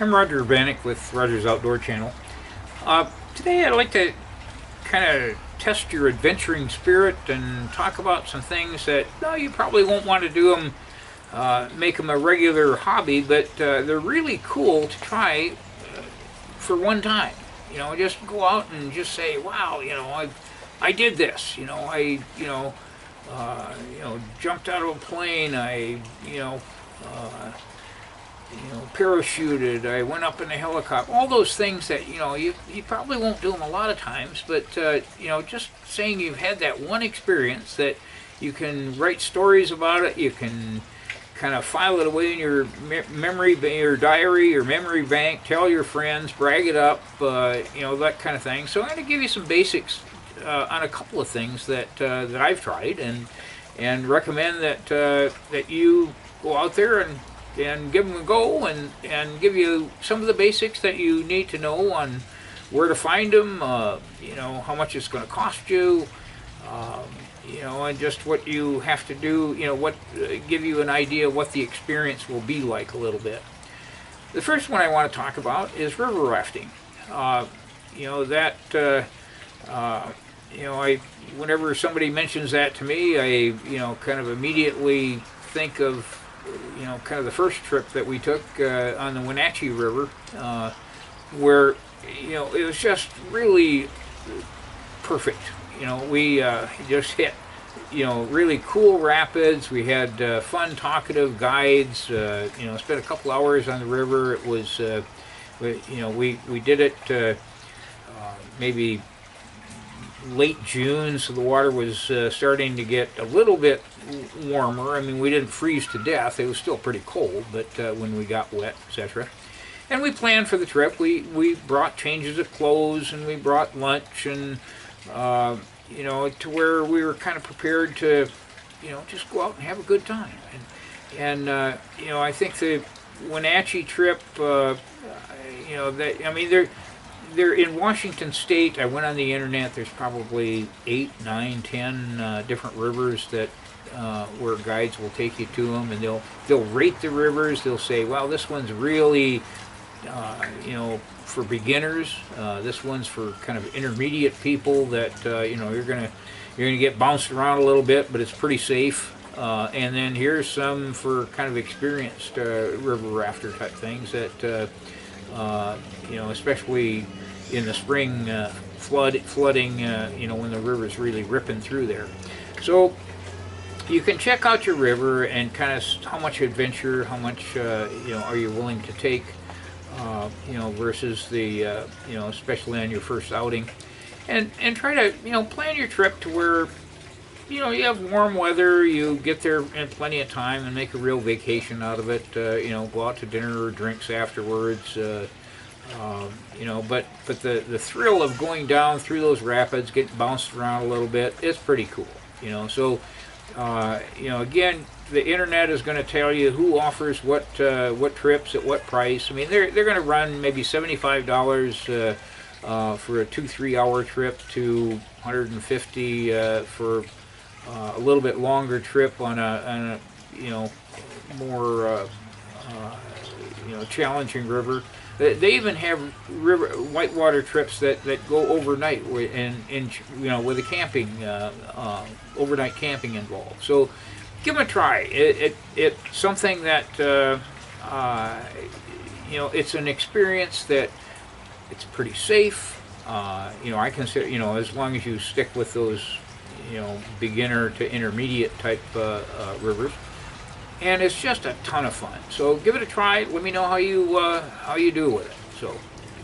I'm Roger Urbanik with Roger's Outdoor Channel. Today I'd like to kind of test your adventuring spirit and talk about some things that, no, you probably won't want to do them, make them a regular hobby, but they're really cool to try for one time. You know, just go out and just say, wow, I did this. Jumped out of a plane. Parachuted. I went up in a helicopter. All those things that you probably won't do them a lot of times, but just saying you've had that one experience that you can write stories about it. You can kind of file it away in your memory, your diary, your memory bank. Tell your friends, brag it up, that kind of thing. So I'm going to give you some basics on a couple of things that I've tried, and recommend that you go out there and give them a go, and give you some of the basics that you need to know on where to find them, how much it's going to cost you, and just what you have to do, give you an idea of what the experience will be like a little bit. The first one I want to talk about is river rafting. Whenever somebody mentions that to me, I, kind of immediately think of kind of the first trip that we took on the Wenatchee River, where it was just really perfect. We just hit really cool rapids. We had fun, talkative guides. Spent a couple hours on the river. It was we did it maybe late June, so the water was starting to get a little bit warmer. I mean, we didn't freeze to death. It was still pretty cold, but when we got wet, etc. And we planned for the trip. We brought changes of clothes, and we brought lunch, and to where we were kind of prepared to just go out and have a good time. I think the Wenatchee trip, they're in Washington State. I went on the internet. There's probably 8, 9, 10 different rivers that where guides will take you to them, and they'll rate the rivers. They'll say, well, this one's really for beginners. This one's for kind of intermediate people that you're gonna get bounced around a little bit, but it's pretty safe. And then here's some for kind of experienced river rafter type things that especially in the spring flooding, when the river's really ripping through there. So you can check out your river and kind of how much adventure, how much are you willing to take, versus the especially on your first outing, and try to plan your trip to where you have warm weather. You get there in plenty of time and make a real vacation out of it. Go out to dinner or drinks afterwards. But the thrill of going down through those rapids, getting bounced around a little bit, is pretty cool. So again, the internet is going to tell you who offers what trips at what price. I mean, they're going to run maybe $75 for a 2-3 hour trip, to $150 for a little bit longer trip on a more challenging river. They even have river whitewater trips that go overnight, with a camping overnight camping involved. So give them a try. It's something that it's an experience that it's pretty safe. I consider as long as you stick with those beginner to intermediate type rivers. And it's just a ton of fun. So give it a try. Let me know how you do with it. So